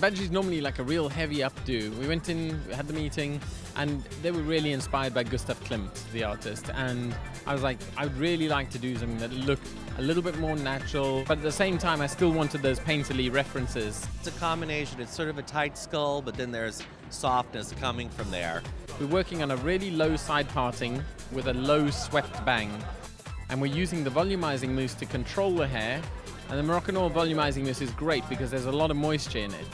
Badger's normally like a real heavy updo. We went in, had the meeting, and they were really inspired by Gustav Klimt, the artist. And I was like, I would really like to do something that looked a little bit more natural, but at the same time, I still wanted those painterly references. It's a combination. It's sort of a tight skull, but then there's softness coming from there. We're working on a really low side parting with a low swept bang. And we're using the volumizing mousse to control the hair. And the Moroccanoil volumizing mousse is great because there's a lot of moisture in it.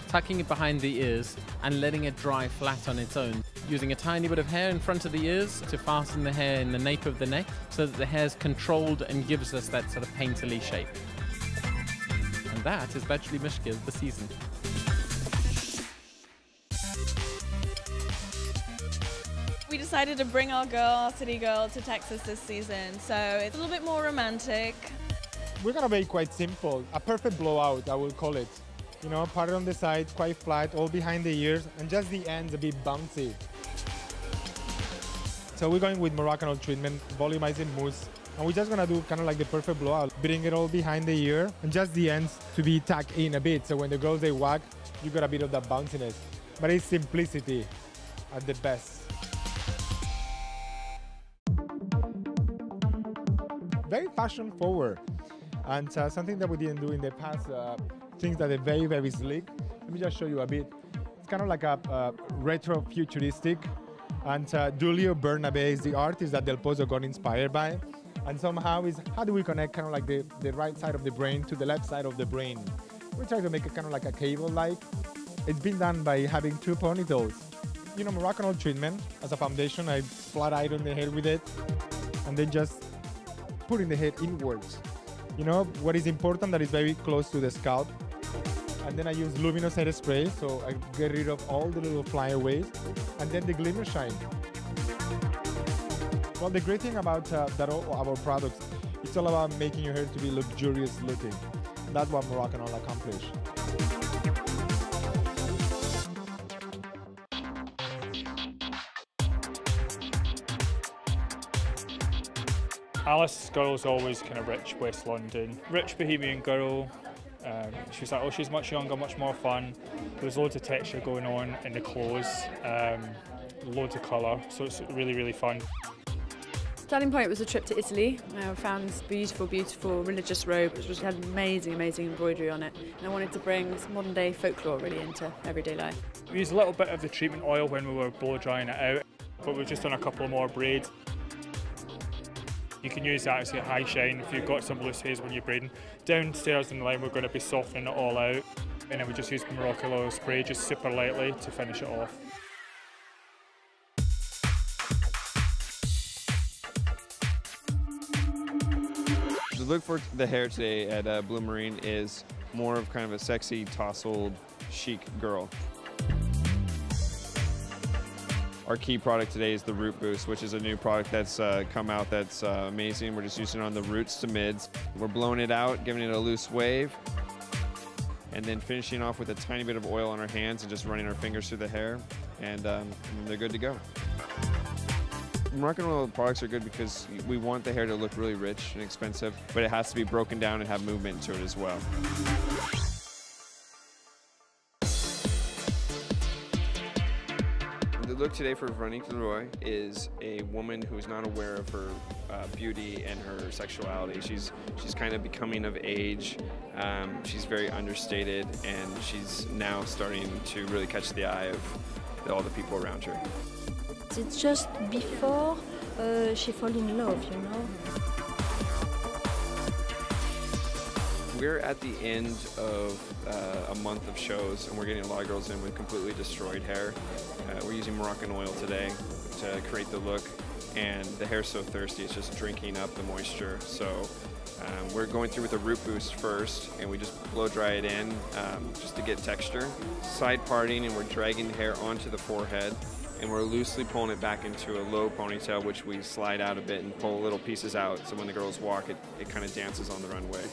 Tucking it behind the ears and letting it dry flat on its own. Using a tiny bit of hair in front of the ears to fasten the hair in the nape of the neck so that the hair's controlled and gives us that sort of painterly shape. And that is Badgerly Mishka, the season. We decided to bring our girl, our city girl, to Texas this season, so it's a little bit more romantic. We're gonna make it quite simple, a perfect blowout, I will call it. You know, part on the sides, quite flat, all behind the ears, and just the ends a bit bouncy. So we're going with Moroccanoil treatment, volumizing mousse, and we're just gonna do kind of like the perfect blowout. Bring it all behind the ear, and just the ends to be tucked in a bit, so when the girls they wag, you got a bit of that bounciness. But it's simplicity at the best. Very fashion forward, and something that we didn't do in the past, things that are very, very sleek. Let me just show you a bit. It's kind of like a retro futuristic, and Giulio Bernabé is the artist that Del Pozo got inspired by, and somehow is how do we connect kind of like the right side of the brain to the left side of the brain. We try to make it kind of like a cable-like. It's been done by having two ponytails. You know, Moroccanoil treatment as a foundation, I flat iron the hair with it, and then just putting the head inwards. You know, what is important that is very close to the scalp. And then I use luminous hairspray, so I get rid of all the little flyaways. And then the glimmer shine. Well, the great thing about our products, it's all about making your hair to be luxurious looking. That's what Moroccanoil accomplished. Alice's girl's always kind of rich West London, rich bohemian girl. She's like, oh, she's much younger, much more fun. There's loads of texture going on in the clothes, loads of colour, so it's really, really fun. Starting point was a trip to Italy. I found this beautiful, beautiful religious robe which had amazing, amazing embroidery on it. And I wanted to bring this modern day folklore really into everyday life. We used a little bit of the treatment oil when we were blow drying it out, but we've just done a couple more braids. You can use that as a high shine if you've got some loose hairs when you're braiding. Downstairs in the line we're going to be softening it all out, and then we just use Moroccanoil spray just super lightly to finish it off. The look for the hair today at Blue Marine is more of kind of a sexy, tousled, chic girl. Our key product today is the Root Boost, which is a new product that's come out that's amazing. We're just using it on the roots to mids. We're blowing it out, giving it a loose wave, and then finishing off with a tiny bit of oil on our hands and just running our fingers through the hair, and they're good to go. Moroccanoil products are good because we want the hair to look really rich and expensive, but it has to be broken down and have movement to it as well. The look today for Veronique Leroy is a woman who's not aware of her beauty and her sexuality. She's kind of becoming of age. She's very understated, and she's now starting to really catch the eye of all the people around her. It's just before she fall in love, you know. We're at the end of a month of shows, and we're getting a lot of girls in with completely destroyed hair. We're using Moroccanoil today to create the look, and the hair's so thirsty, it's just drinking up the moisture. So we're going through with the Root Boost first, and we just blow dry it in just to get texture. Side parting, and we're dragging the hair onto the forehead, and we're loosely pulling it back into a low ponytail, which we slide out a bit and pull little pieces out, so when the girls walk, it kind of dances on the runway.